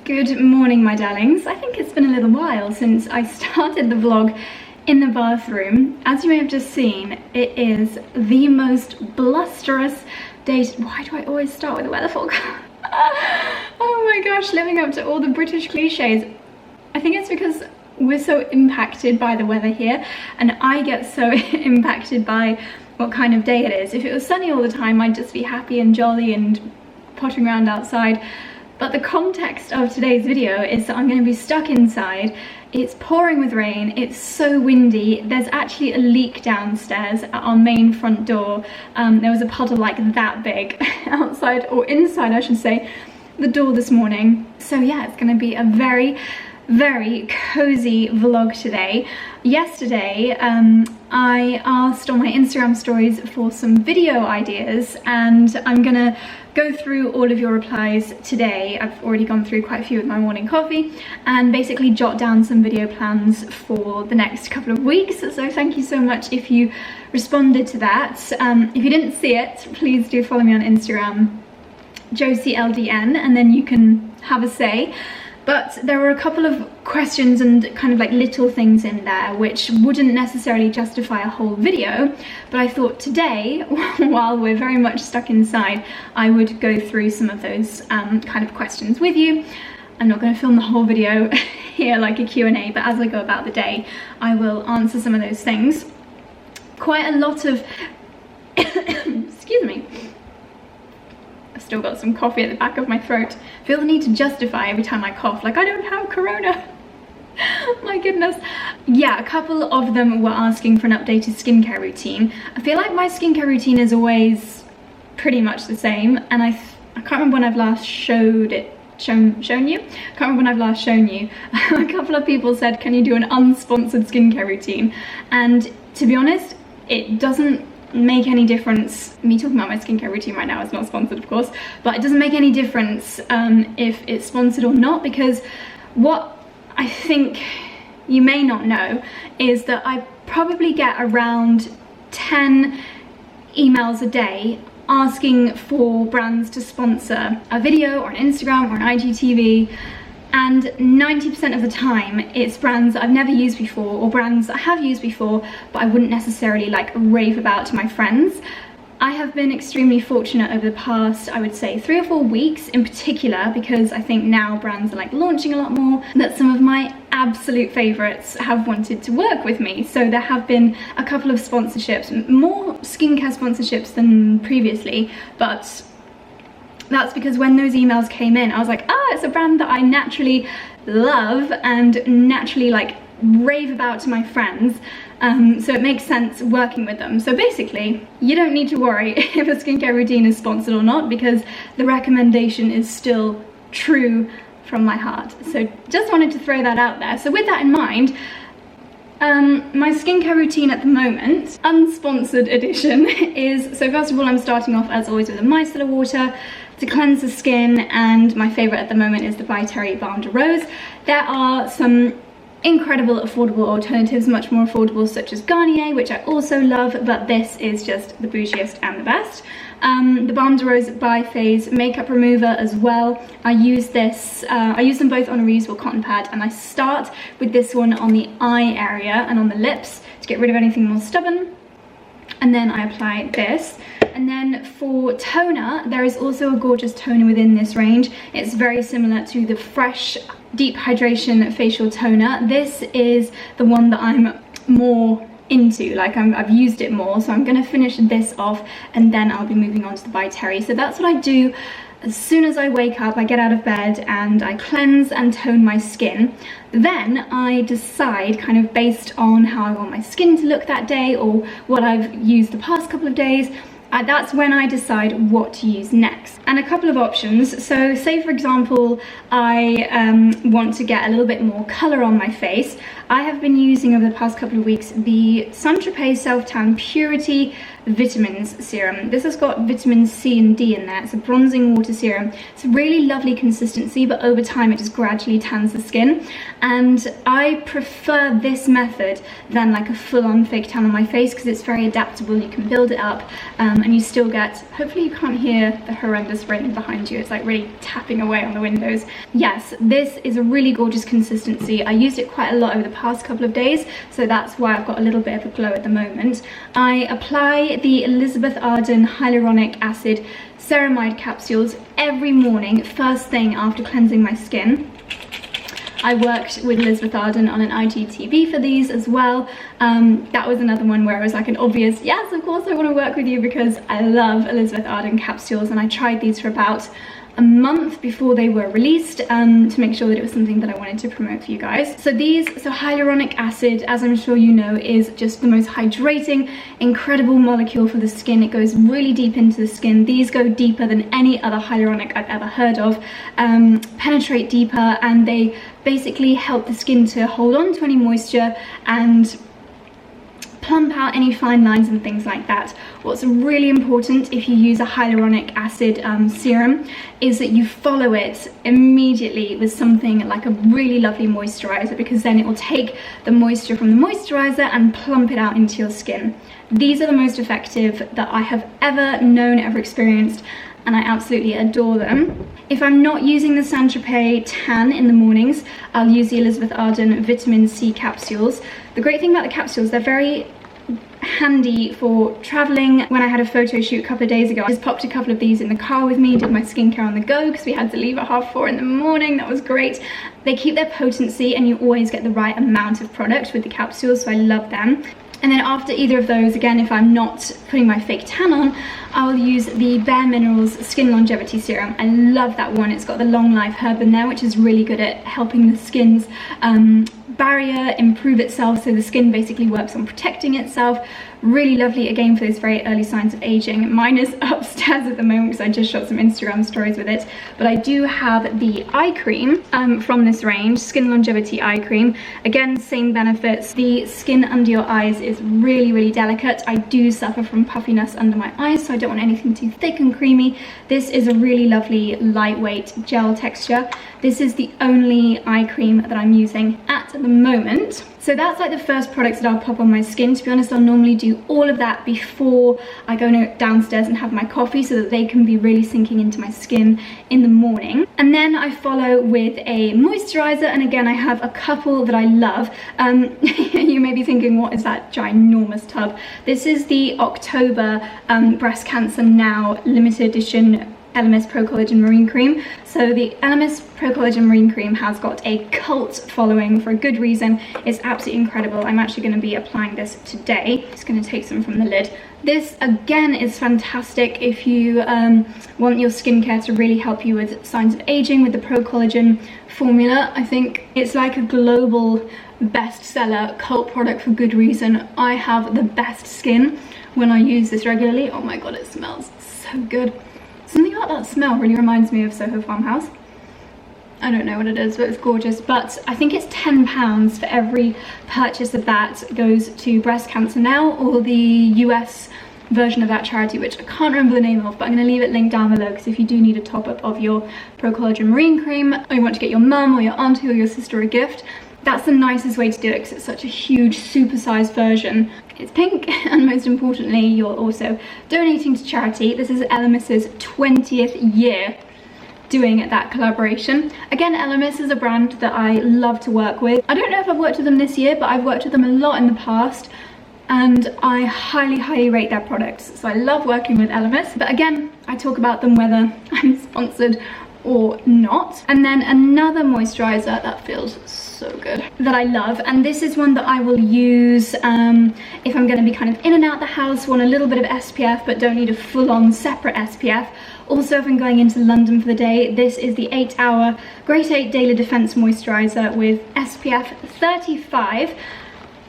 Good morning, my darlings. I think it's been a little while since I started the vlog in the bathroom. As you may have just seen, it is the most blusterous day. Why do I always start with the weather forecast? Oh my gosh, living up to all the British cliches. I think it's because we're so impacted by the weather here, and I get so impacted by what kind of day it is. If it was sunny all the time, I'd just be happy and jolly and pottering around outside. But the context of today's video is that I'm going to be stuck inside. It's pouring with rain, it's so windy, there's actually a leak downstairs at our main front door. There was a puddle like that big outside, or inside I should say, the door this morning. So yeah, it's going to be a very cozy vlog today. Yesterday I asked on my Instagram stories for some video ideas, and I'm gonna go through all of your replies today. I've already gone through quite a few with my morning coffee and basically jot down some video plans for the next couple of weeks. So thank you so much if you responded to that. If you didn't see it, please do follow me on Instagram, JosieLDN, and then you can have a say. But there were a couple of questions and kind of like little things in there which wouldn't necessarily justify a whole video, but I thought today, while we're very much stuck inside, I would go through some of those kind of questions with you. I'm not going to film the whole video here like a Q&A, but as I go about the day, I will answer some of those things. Quite a lot of, excuse me, I've still got some coffee at the back of my throat. I feel the need to justify every time I cough, like I don't have corona. My goodness. Yeah, a couple of them were asking for an updated skincare routine. I feel like my skincare routine is always pretty much the same, and I can't remember when I've last shown you. I can't remember when I've last shown you. A couple of people said, can you do an unsponsored skincare routine? And to be honest, it doesn't make any difference. Me talking about my skincare routine right now is not sponsored, of course, but it doesn't make any difference if it's sponsored or not, because what I think you may not know is that I probably get around 10 emails a day asking for brands to sponsor a video or an Instagram or an IGTV, and 90% of the time it's brands that I've never used before, or brands that I have used before but I wouldn't necessarily like rave about to my friends. I have been extremely fortunate over the past, I would say 3 or 4 weeks in particular, because I think now brands are like launching a lot more, that some of my absolute favorites have wanted to work with me. So there have been a couple of sponsorships, more skincare sponsorships than previously, but that's because when those emails came in, I was like, ah, it's a brand that I naturally love and naturally like rave about to my friends. So it makes sense working with them. So basically, you don't need to worry if a skincare routine is sponsored or not, because the recommendation is still true from my heart. So just wanted to throw that out there. So with that in mind, my skincare routine at the moment, unsponsored edition, is, so first of all, I'm starting off as always with a micellar water to cleanse the skin, and my favorite at the moment is the By Terry Balm de Rose. There are some incredible affordable alternatives, much more affordable, such as Garnier, which I also love, but this is just the bougiest and the best. The Balm de Rose by Phase makeup remover as well. I use this, I use them both on a reusable cotton pad, and I start with this one on the eye area and on the lips to get rid of anything more stubborn, and then I apply this. And then for toner, there is also a gorgeous toner within this range. It's very similar to the Fresh Deep Hydration Facial Toner. This is the one that I'm more into, like I've used it more, so I'm gonna finish this off and then I'll be moving on to the By Terry. So that's what I do as soon as I wake up. I get out of bed and I cleanse and tone my skin. Then I decide, kind of based on how I want my skin to look that day or what I've used the past couple of days, that's when I decide what to use next. And a couple of options. So say for example, I want to get a little bit more color on my face. I have been using over the past couple of weeks the Saint-Tropez Self Tan Purity Vitamins Serum. This has got vitamin C and D in there. It's a bronzing water serum. It's a really lovely consistency, but over time it just gradually tans the skin. And I prefer this method than like a full-on fake tan on my face, because it's very adaptable. You can build it up and you still get, hopefully you can't hear the horrendous rain behind you, it's like really tapping away on the windows. Yes, this is a really gorgeous consistency. I used it quite a lot over the past couple of days, so that's why I've got a little bit of a glow at the moment. I apply the Elizabeth Arden hyaluronic acid ceramide capsules every morning, first thing after cleansing my skin. I worked with Elizabeth Arden on an IGTV for these as well. That was another one where I was like an obvious, yes, of course I want to work with you because I love Elizabeth Arden capsules, and I tried these for about a month before they were released to make sure that it was something that I wanted to promote for you guys. So hyaluronic acid, as I'm sure you know, is just the most hydrating, incredible molecule for the skin. It goes really deep into the skin. These go deeper than any other hyaluronic I've ever heard of, penetrate deeper, and they basically help the skin to hold on to any moisture and plump out any fine lines and things like that. What's really important if you use a hyaluronic acid serum is that you follow it immediately with something like a really lovely moisturizer, because then it will take the moisture from the moisturizer and plump it out into your skin. These are the most effective that I have ever known, ever experienced, and I absolutely adore them. If I'm not using the Saint-Tropez tan in the mornings, I'll use the Elizabeth Arden vitamin C capsules. The great thing about the capsules, they're very handy for traveling. When I had a photo shoot a couple of days ago, I just popped a couple of these in the car with me, did my skincare on the go because we had to leave at 4:30 in the morning. That was great. They keep their potency and you always get the right amount of product with the capsules, so I love them. And then after either of those, again, if I'm not putting my fake tan on, I'll use the Bare Minerals Skin Longevity Serum. I love that one. It's got the Long Life Herb in there, which is really good at helping the skin's barrier improve itself, so the skin basically works on protecting itself. Really lovely, again, for those very early signs of aging. Mine is upstairs at the moment because I just shot some Instagram stories with it, but I do have the eye cream from this range, Skin Longevity Eye Cream. Again, same benefits. The skin under your eyes is really, really delicate. I do suffer from puffiness under my eyes, so I don't want anything too thick and creamy. This is a really lovely, lightweight gel texture. This is the only eye cream that I'm using at the moment. So that's like the first products that I'll pop on my skin. To be honest, I'll normally do all of that before I go downstairs and have my coffee so that they can be really sinking into my skin in the morning. And then I follow with a moisturizer, and again, I have a couple that I love. You may be thinking, what is that ginormous tub? This is the October Breast Cancer Now limited edition Elemis Pro Collagen Marine Cream. So the Elemis Pro Collagen Marine Cream has got a cult following for a good reason. It's absolutely incredible. I'm actually going to be applying this today. Just going to take some from the lid. This again is fantastic if you want your skincare to really help you with signs of aging with the Pro Collagen formula. I think it's like a global bestseller cult product for good reason. I have the best skin when I use this regularly. Oh my god, it smells so good. Something about that smell really reminds me of Soho Farmhouse. I don't know what it is, but it's gorgeous. But I think it's £10 for every purchase of that goes to Breast Cancer Now, or the US version of that charity, which I can't remember the name of, but I'm going to leave it linked down below, because if you do need a top up of your Pro Collagen Marine Cream, or you want to get your mum or your auntie or your sister a gift, that's the nicest way to do it, because it's such a huge super-sized version. It's pink, and most importantly, you're also donating to charity. This is Elemis's 20th year doing that collaboration. Again, Elemis is a brand that I love to work with. I don't know if I've worked with them this year, but I've worked with them a lot in the past, and I highly, highly rate their products. So I love working with Elemis, but again, I talk about them whether I'm sponsored or not. And then another moisturizer that feels so good that I love, and this is one that I will use if I'm going to be kind of in and out the house, want a little bit of SPF but don't need a full-on separate SPF. Also, if I'm going into London for the day, this is the 8-Hour Great 8 Daily Defense Moisturizer with SPF 35.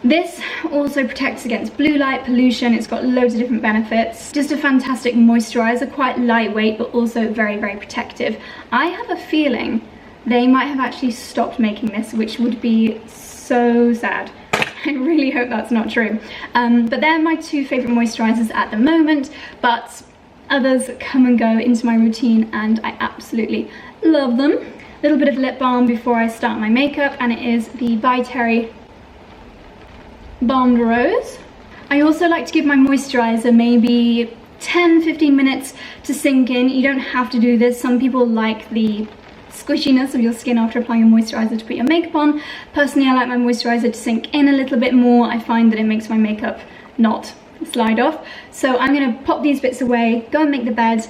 This also protects against blue light pollution. It's got loads of different benefits. Just a fantastic moisturizer, quite lightweight, but also very, very protective. I have a feeling they might have actually stopped making this, which would be so sad. I really hope that's not true. But they're my two favorite moisturizers at the moment, but others come and go into my routine and I absolutely love them. A little bit of lip balm before I start my makeup, and it is the By Terry Balm de Rose. I also like to give my moisturizer maybe 10-15 minutes to sink in. You don't have to do this. Some people like the squishiness of your skin after applying a moisturizer to put your makeup on. Personally, I like my moisturizer to sink in a little bit more. I find that it makes my makeup not slide off. So I'm gonna pop these bits away, go and make the bed,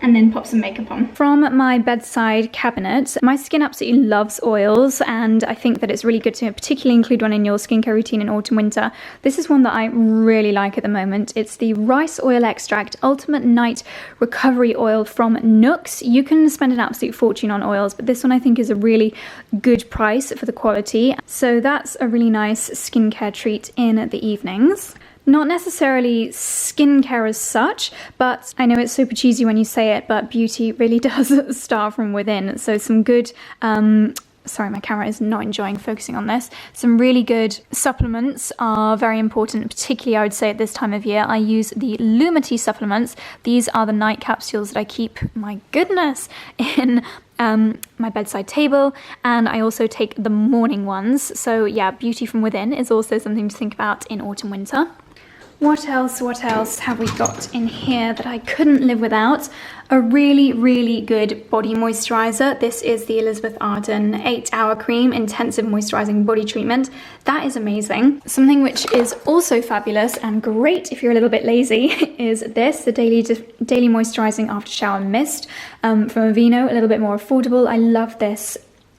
and then pop some makeup on. From my bedside cabinet, my skin absolutely loves oils, and I think that it's really good to particularly include one in your skincare routine in autumn winter. This is one that I really like at the moment. It's the Rice Oil Extract Ultimate Night Recovery Oil from Nooks. You can spend an absolute fortune on oils, but this one I think is a really good price for the quality. So that's a really nice skincare treat in the evenings. Not necessarily skincare as such, but I know it's super cheesy when you say it, but beauty really does start from within. So some good, sorry, my camera is not enjoying focusing on this. Some really good supplements are very important, particularly I would say at this time of year. I use the Lumity supplements. These are the night capsules that I keep, my goodness, in my bedside table, and I also take the morning ones. So yeah, beauty from within is also something to think about in autumn winter. What else have we got in here that I couldn't live without? A really good body moisturizer. This is the Elizabeth Arden 8-Hour Cream Intensive Moisturizing Body Treatment. That is amazing. Something which is also fabulous and great if you're a little bit lazy is this, the Daily Moisturizing After Shower Mist from Aveeno, a little bit more affordable. I love this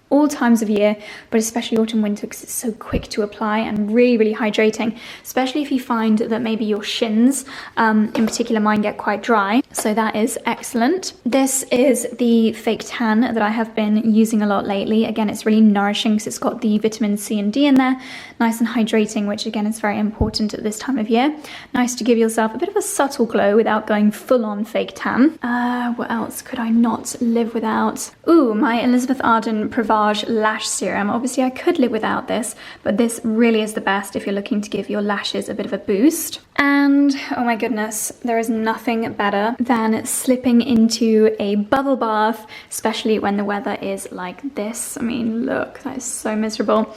all times of year, but especially autumn winter because it's so quick to apply and really hydrating, especially if you find that maybe your shins in particular, mine get quite dry, so that is excellent. This is the fake tan that I have been using a lot lately. Again, it's really nourishing because it's got the vitamin C and D in there, nice and hydrating, which again is very important at this time of year. Nice to give yourself a bit of a subtle glow without going full on fake tan. What else could I not live without? Ooh, my Elizabeth Arden Provage Lash Serum. Obviously I could live without this, but this really is the best if you're looking to give your lashes a bit of a boost. And oh my goodness, there is nothing better than slipping into a bubble bath, especially when the weather is like this. I mean, look, that is so miserable.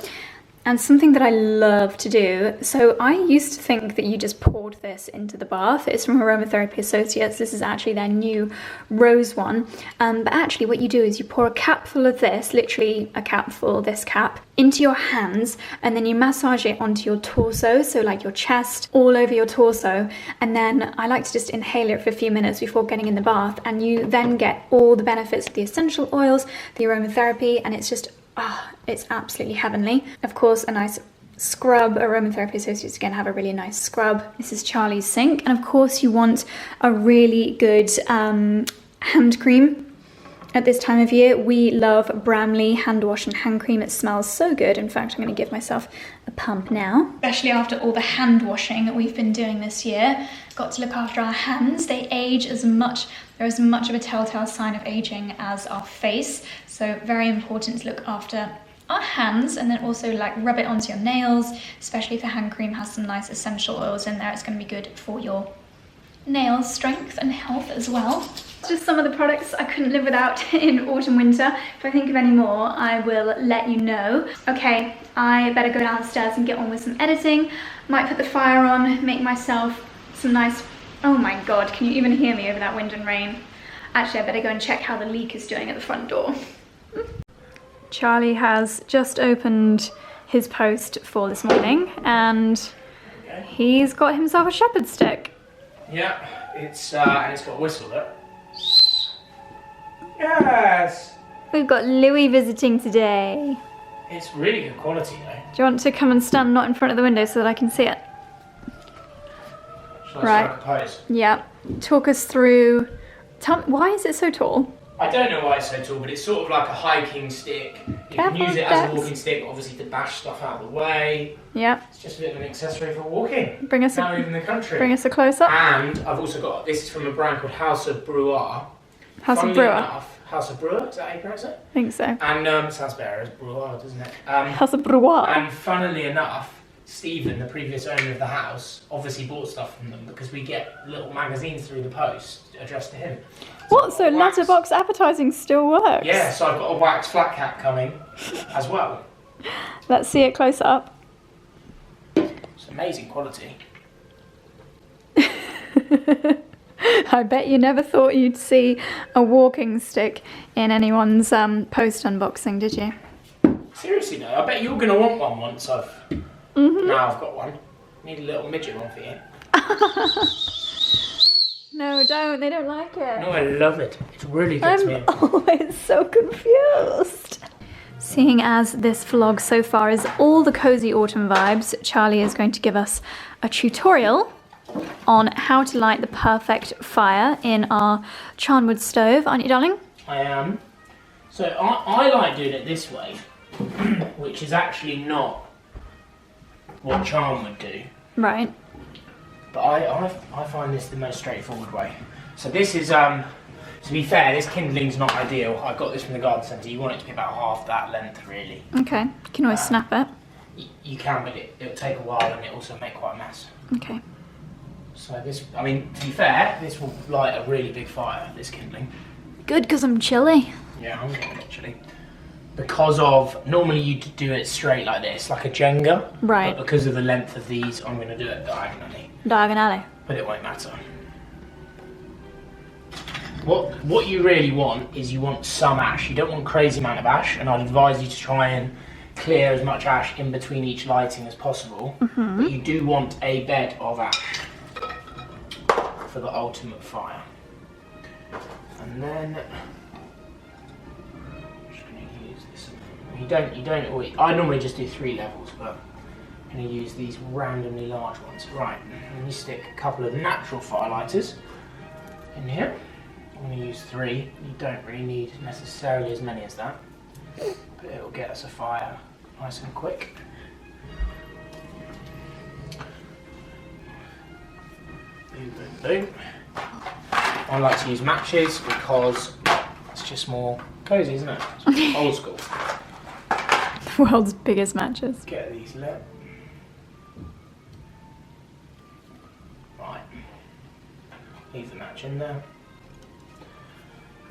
And something that I love to do, so I used to think that you just poured this into the bath. It's from Aromatherapy Associates. This is actually their new rose one. But actually what you do is you pour a capful of this, literally a capful, this cap, into your hands, and then you massage it onto your torso, so like your chest, all over your torso. And then I like to just inhale it for a few minutes before getting in the bath, and you then get all the benefits of the essential oils, the aromatherapy, and it's just, it's absolutely heavenly. Of course, a nice scrub. Aromatherapy Associates again have a really nice scrub. This is Charlie's Sink, and of course you want a really good hand cream. At this time of year, we love Bramley hand wash and hand cream. It smells so good. In fact, I'm going to give myself a pump now. Especially after all the hand washing that we've been doing this year. Got to look after our hands. They age as much, they're as much of a telltale sign of aging as our face. So very important to look after our hands, and then also like rub it onto your nails, especially if the hand cream has some nice essential oils in there. It's going to be good for your nail strength and health as well. Just some of the products I couldn't live without in autumn winter. If I think of any more, I will let you know. Okay, I better go downstairs and get on with some editing. Might put the fire on, make myself some nice, oh my god, can you even hear me over that wind and rain? Actually, I better go and check how the leak is doing at the front door. Charlie has just opened his post for this morning, and he's got himself a shepherd's stick. Yeah, and it's got a whistle there. Yes! We've got Louis visiting today. It's really good quality though. Do you want to come and stand not in front of the window so that I can see it? Shall I strike a pose? Yeah. Talk us through, tell me, why is it so tall? I don't know why it's so tall, but it's sort of like a hiking stick. You can use it as a walking stick, obviously to bash stuff out of the way. Yeah. It's just a bit of an accessory for walking. Bring us in the country. Bring us a close up. And I've also got, this is from a brand called House of Brewer. House of Brewer. House of Brewer, is that how you pronounce it? I think so. And sounds better as Brewer, doesn't it? House of Brewer. And funnily enough, Stephen, the previous owner of the house, obviously bought stuff from them because we get little magazines through the post addressed to him. What? So letterbox advertising still works? Yeah, so I've got a wax flat cap coming as well. Let's see it close up. It's amazing quality. I bet you never thought you'd see a walking stick in anyone's post unboxing, did you? Seriously though, I bet you're going to want one once Now I've got one. Need a little midget one for you. No, don't. They don't like it. No, I love it. It really gets me. I'm always so confused. Seeing as this vlog so far is all the cozy autumn vibes, Charlie is going to give us a tutorial on how to light the perfect fire in our charnwood stove, aren't you, darling? I am. So I like doing it this way, which is actually not what charm would do. Right. But I find this the most straightforward way. So this is, to be fair, this kindling's not ideal. I got this from the garden centre. You want it to be about half that length, really. Okay. You can always snap it. You can, but it'll take a while and it'll also make quite a mess. Okay. So this, I mean, to be fair, this will light a really big fire, this kindling. Good, because I'm chilly. Yeah, I'm getting a bit chilly. Because of, normally you do it straight like this, like a Jenga. Right. But because of the length of these, I'm going to do it diagonally. Diagonally. But it won't matter. What you really want is you want some ash. You don't want crazy amount of ash, and I'd advise you to try and clear as much ash in between each lighting as possible. But you do want a bed of ash for the ultimate fire. And then I'm just going to use this. You don't always, I normally just do 3 levels, but I'm going to use these randomly large ones. Right, and you stick a couple of natural firelighters in here. I'm going to use 3. You don't really need necessarily as many as that, but it'll get us a fire nice and quick. Boom, boom, boom. I like to use matches because it's just more cozy, isn't it? It's old school. World's biggest matches. Get these lit. Right. Leave the match in there.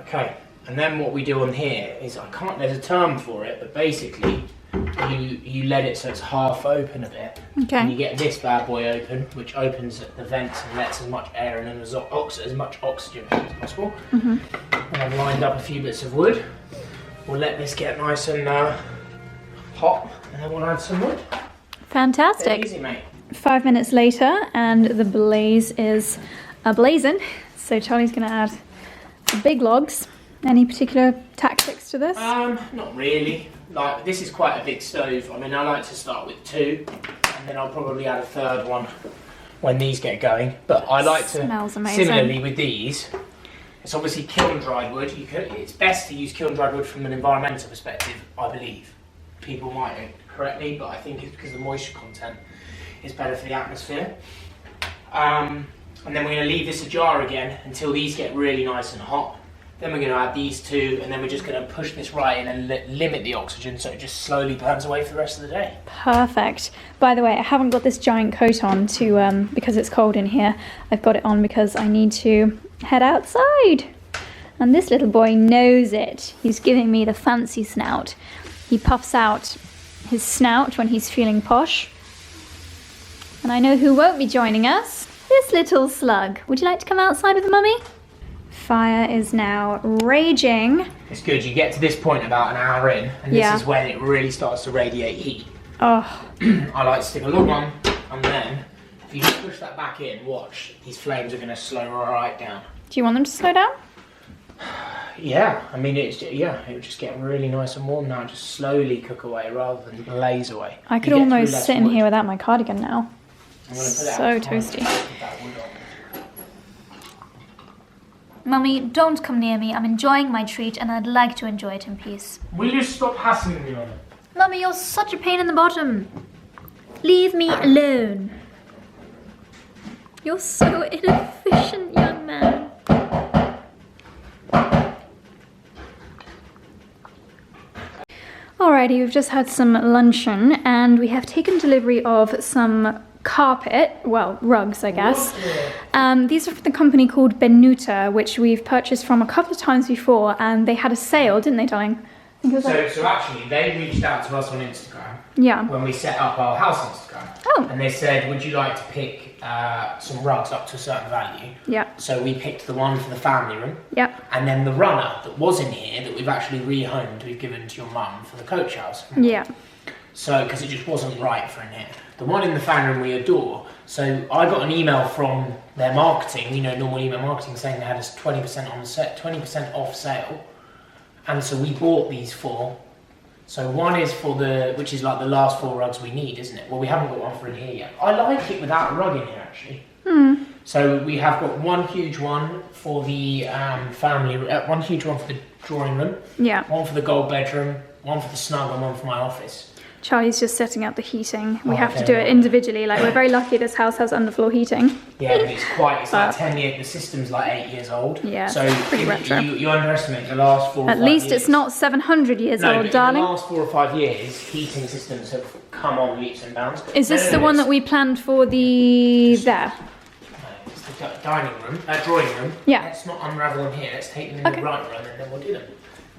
Okay, and then what we do on here is, there's a term for it, but basically you let it so it's half open a bit. Okay. And you get this bad boy open, which opens the vents and lets as much air in and as much oxygen as possible. And I've lined up a few bits of wood. We'll let this get nice and hot, and then we'll add some wood. Fantastic. Easy, mate. 5 minutes later, and the blaze is a-blazing. So Charlie's going to add the big logs. Any particular tactics to this? Not really. Like, this is quite a big stove. I mean, I like to start with 2, and then I'll probably add a 3rd one when these get going. But I like to, smells amazing. Similarly with these, it's obviously kiln-dried wood. It's best to use kiln-dried wood from an environmental perspective, I believe. People might correct me, but I think it's because the moisture content is better for the atmosphere. And then we're going to leave this ajar again until these get really nice and hot. Then we're going to add these 2, and then we're just going to push this right in and limit the oxygen so it just slowly burns away for the rest of the day. Perfect. By the way, I haven't got this giant coat on to because it's cold in here. I've got it on because I need to head outside. And this little boy knows it. He's giving me the fancy snout. He puffs out his snout when he's feeling posh. And I know who won't be joining us. This little slug. Would you like to come outside with Mummy? Fire is now raging. It's good. You get to this point about an hour in, and this is when it really starts to radiate heat. Oh. I like to stick a log on, and then if you just push that back in, watch, these flames are going to slow right down. Do you want them to slow down? Yeah, I mean, it would just get really nice and warm now. Just slowly cook away rather than blaze away. I could almost sit in here without my cardigan now. So toasty. Mummy, don't come near me. I'm enjoying my treat and I'd like to enjoy it in peace. Will you stop hassling me on it? Mummy, you're such a pain in the bottom. Leave me alone. You're so inefficient, young man. Alrighty, we've just had some luncheon and we have taken delivery of some carpet, well, rugs, I guess. These are from the company called Benuta, which we've purchased from a couple of times before, and they had a sale, didn't they, darling? So actually, they reached out to us on Instagram. Yeah. When we set up our house Instagram. Oh. And they said, would you like to pick some rugs up to a certain value? Yeah. So we picked the one for the family room. Yeah. And then the runner that was in here that we've actually rehomed, we've given to your mum for the coach house. Yeah. So, because it just wasn't right for in here. The one in the family room we adore. So I got an email from their marketing, you know, normal email marketing, saying they had us 20% on the set, 20% off sale. And so we bought these 4. So one is for which is like the last 4 rugs we need, isn't it? Well, we haven't got one for in here yet. I like it without a rug in here, actually. So we have got one huge one for the family, one huge one for the drawing room. Yeah. One for the gold bedroom, one for the snug, and one for my office. Charlie's just setting up the heating. We have to do it individually. Like, we're very lucky this house has underfloor heating. Yeah, but it's like 10 years, the system's like 8 years old. Yeah, so pretty retro. You underestimate the last 4 or 5 years. At least years. it's not 700 years old, but darling. in the last 4 or 5 years, heating systems have come on leaps and bounds. Is this the one that we planned for the... there? No, it's the dining room, drawing room. Yeah. Let's not unravel them here, let's take them in the right room and then we'll do them.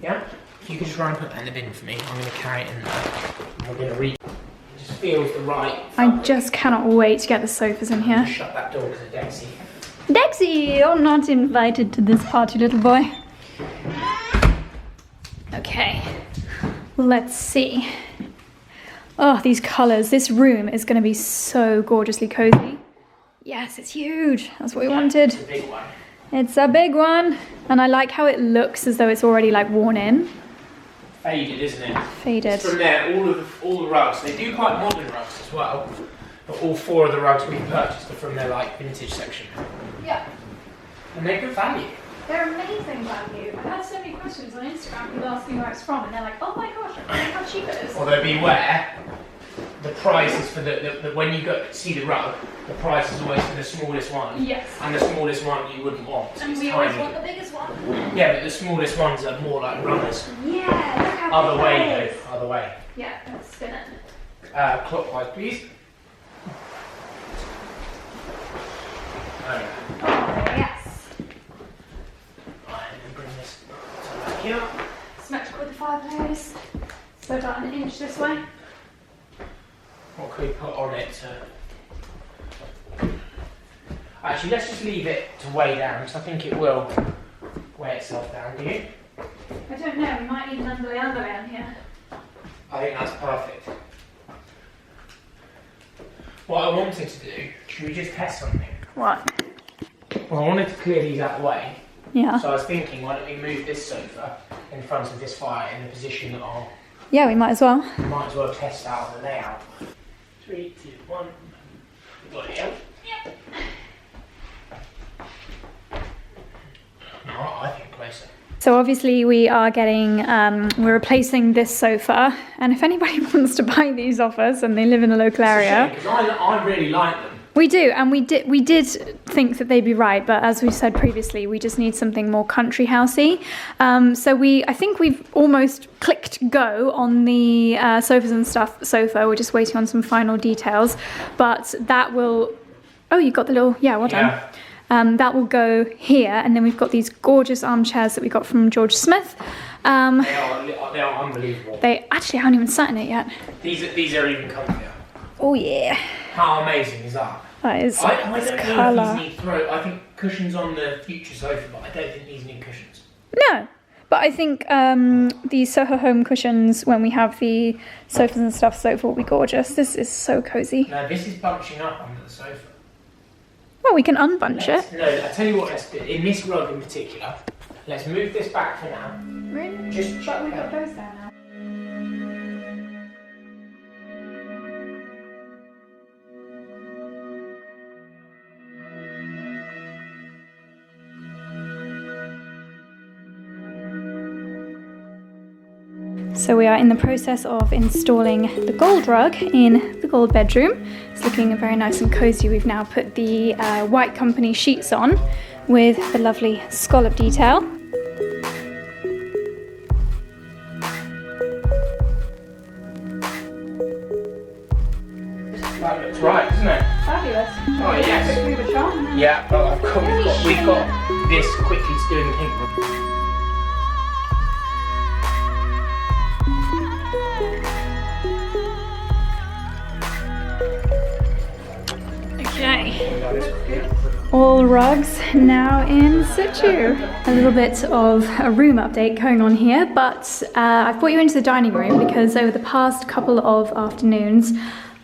Yeah? If you could just run and put that in the bin for me, I'm going to carry it in there. And we're going to read. It just feels the right. I just cannot wait to get the sofas in here. Shut that door because of Dexy. Dexy, you're not invited to this party, little boy. Okay, let's see. Oh, these colours. This room is going to be so gorgeously cozy. Yes, it's huge. That's what we wanted. It's a big one. It's a big one. And I like how it looks as though it's already like worn in. Faded, isn't it? Faded. From there, all the rugs. They do quite modern rugs as well. But all 4 of the rugs we've purchased are from their like vintage section. Yeah. And they're good value. They're amazing value. I've had so many questions on Instagram, people asking where it's from, and they're like, oh my gosh, I don't know how cheap it is. Although beware, the price is for the when you go see the rug, the price is always for the smallest one. Yes. And the smallest one you wouldn't want. And it's we tiny. always want the biggest one. Yeah, but the smallest ones are more like runners. Yeah, look how Other big way that is. though, other way. Yeah, let's spin it. Clockwise, please. Oh, yes. Right, and then bring this to back here. Symmetrical with the fireplace. So about an inch this way. What could we put on it to... Actually, let's just leave it to weigh down, because I think it will weigh itself down, do you? I don't know, we might need an underlay on here. I think that's perfect. What I wanted to do, should we just test something? What? Well, I wanted to clear these out of the way. Yeah. So I was thinking, why don't we move this sofa in front of this fire in the position that I'll... Yeah, we might as well. Might as well test out the layout. 3, 2, 1. We got it out. Yep. No, I think closer. So obviously we are getting, we're replacing this sofa, and if anybody wants to buy these off us and they live in a local area. Because I really like them. We do, and we did think that they'd be right, but as we said previously, we just need something more country housey. So I think we've almost clicked go on the sofas and stuff sofa. We're just waiting on some final details, but that will. Oh, you got the little well done. That will go here, and then we've got these gorgeous armchairs that we got from George Smith. They are unbelievable. They actually haven't even sat in it yet. These are even comfier. Oh yeah. How amazing is that? That is I don't know colour. if these need throw. I think cushions on the future sofa, but I don't think these need cushions. No, but I think the Soho Home cushions, when we have the sofas and stuff sofa, will be gorgeous. This is so cozy. No, this is bunching up under the sofa. Well, we can unbunch it. No, I tell you what, let's do. In this rug in particular, let's move this back for now. Really? Just chuck We've that. got those there now. So we are in the process of installing the gold rug in the gold bedroom. It's looking very nice and cozy. We've now put the White Company sheets on with the lovely scallop detail. That looks right, doesn't it? Fabulous. Oh yes. Yeah, but we've got this quickly to do in the pink room. All rugs now in situ. A little bit of a room update going on here, but I've brought you into the dining room because over the past couple of afternoons,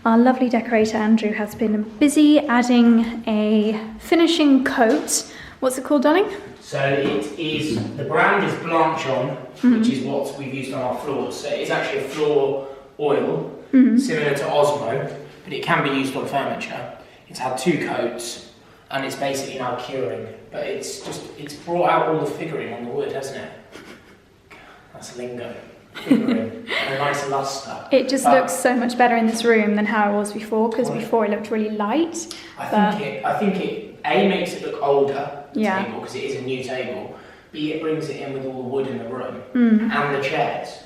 our lovely decorator Andrew has been busy adding a finishing coat. What's it called, darling? So it is, the brand is Blanchon, which is what we've used on our floors. So it is actually a floor oil, similar to Osmo, but it can be used on furniture. It's had 2 coats, and it's basically now curing. But it's brought out all the figuring on the wood, hasn't it? That's lingo. Figuring, and a nice luster. It just looks so much better in this room than how it was before, because before it looked really light. I think it A, makes it look older, the table, because it is a new table. B, it brings it in with all the wood in the room, and the chairs,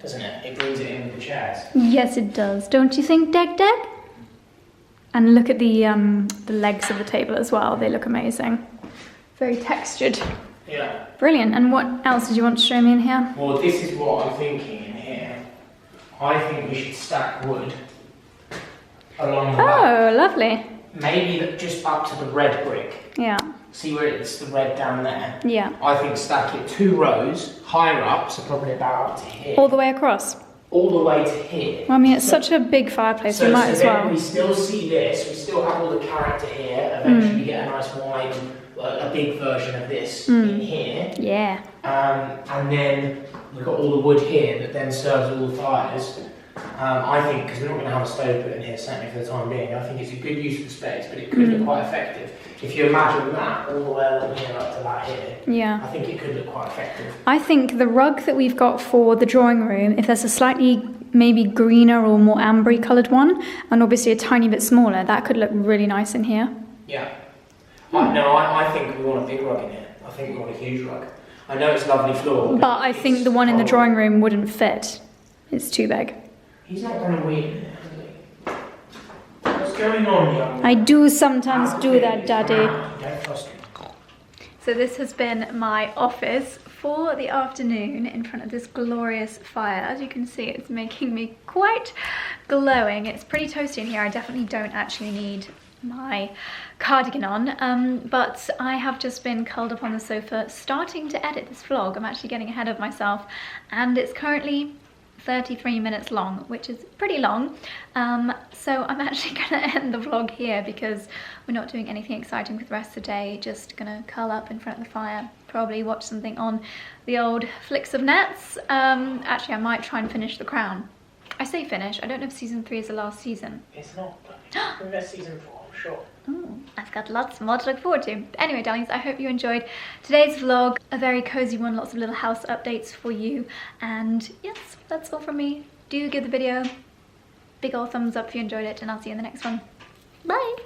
doesn't it? It brings it in with the chairs. Yes, it does. Don't you think, Deg? And look at the legs of the table as well. They look amazing. Very textured. Yeah. Brilliant. And what else did you want to show me in here? Well, this is what I'm thinking in here. I think we should stack wood along the back. Oh, lovely. Maybe just up to the red brick. Yeah. See where it's the red down there? Yeah. I think stack it 2 rows higher up, so probably about up to here. All the way across? All the way to here. Well, I mean, it's such a big fireplace, we might as well. We still see this, we still have all the character here. Eventually we get a nice wide, a big version of this in here. Yeah. And then we've got all the wood here that then serves all the fires. I think, because we're not going to have a stove put in here, certainly for the time being, I think it's a good use of the space, but it could look quite effective. If you imagine that all the way along here up to that here, Yeah. I think it could look quite effective. I think the rug that we've got for the drawing room, if there's a slightly maybe greener or more ambery coloured one, and obviously a tiny bit smaller, that could look really nice in here. Yeah. I think we want a big rug in here. I think we want a huge rug. I know it's a lovely floor. But I think the one in the drawing room wouldn't fit. It's too big. He's not going to win, has he? What's going on, young man? I do sometimes do that, Daddy. Don't trust him. So this has been my office for the afternoon in front of this glorious fire. As you can see, it's making me quite glowing. It's pretty toasty in here. I definitely don't actually need my cardigan on, but I have just been curled up on the sofa starting to edit this vlog. I'm actually getting ahead of myself, and it's currently 33 minutes long, which is pretty long, so I'm actually gonna end the vlog here because we're not doing anything exciting for the rest of the day. Just gonna curl up in front of the fire, probably watch something on the old flicks of nets. Actually, I might try and finish The Crown. I say finish, I don't know if season 3 is the last season. It's not, but there's season 4, I'm sure. Ooh, I've got lots more to look forward to. Anyway, darlings, I hope you enjoyed today's vlog. A very cozy one, lots of little house updates for you. And yes, that's all from me. Do give the video a big old thumbs up if you enjoyed it, and I'll see you in the next one. Bye!